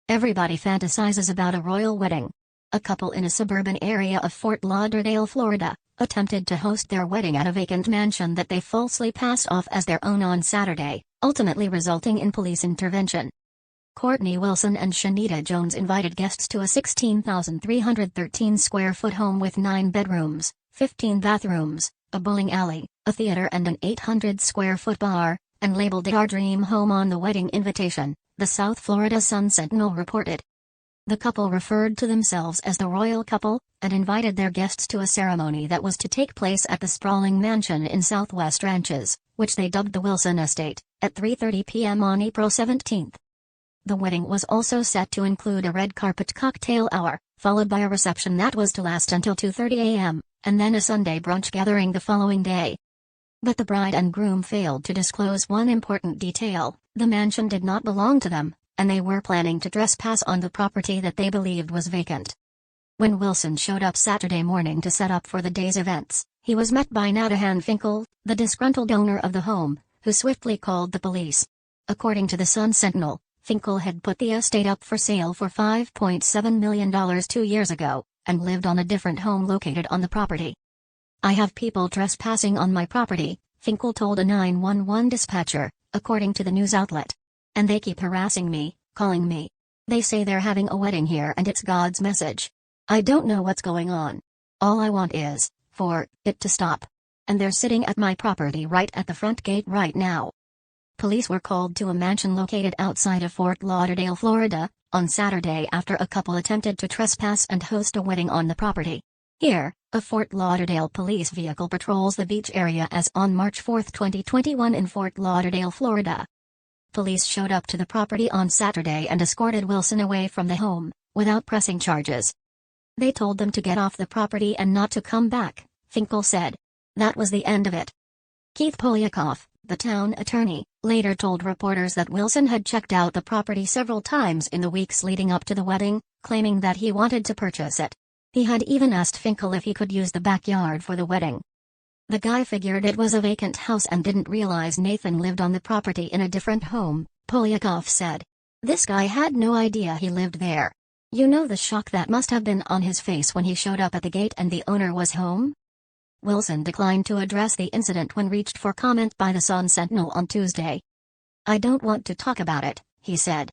Everybody fantasizes about a royal wedding. A couple in a suburban area of Fort Lauderdale, Florida, attempted to host their wedding at a vacant mansion that they falsely passed off as their own on Saturday, ultimately resulting in police intervention. Courtney Wilson and Shanita Jones invited guests to a 16,313 square foot home with 9 bedrooms, 15 bathrooms, a bowling alley, a theater and an 800 square foot bar, and labeled it "Our Dream Home" on the wedding invitation, the South Florida Sun-Sentinel reported. The couple referred to themselves as the royal couple, and invited their guests to a ceremony that was to take place at the sprawling mansion in Southwest Ranches, which they dubbed the Wilson Estate, at 3:30 p.m. on April 17. The wedding was also set to include a red carpet cocktail hour, followed by a reception that was to last until 2:30 a.m., and then a Sunday brunch gathering the following day. But the bride and groom failed to disclose one important detail: the mansion did not belong to them, and they were planning to trespass on the property that they believed was vacant. When Wilson showed up Saturday morning to set up for the day's events, he was met by Natahan Finkel, the disgruntled owner of the home, who swiftly called the police. According to the Sun-Sentinel, Finkel had put the estate up for sale for $5.7 million 2 years ago, and lived on a different home located on the property. "I have people trespassing on my property," Finkel told a 911 dispatcher, according to the news outlet. "And they keep harassing me, calling me. They say they're having a wedding here and it's God's message. I don't know what's going on. All I want is for it to stop. And they're sitting at my property right at the front gate right now." Police were called to a mansion located outside of Fort Lauderdale, Florida, on Saturday after a couple attempted to trespass and host a wedding on the property. Here, a Fort Lauderdale police vehicle patrols the beach area as on March 4, 2021 in Fort Lauderdale, Florida. Police showed up to the property on Saturday and escorted Wilson away from the home, without pressing charges. "They told them to get off the property and not to come back," Finkel said. "That was the end of it." Keith Polyakoff, the town attorney, later told reporters that Wilson had checked out the property several times in the weeks leading up to the wedding, claiming that he wanted to purchase it. He had even asked Finkel if he could use the backyard for the wedding. "The guy figured it was a vacant house and didn't realize Nathan lived on the property in a different home," Polyakoff said. "This guy had no idea he lived there. You know the shock that must have been on his face when he showed up at the gate and the owner was home?" Wilson declined to address the incident when reached for comment by the Sun-Sentinel on Tuesday. "I don't want to talk about it," he said.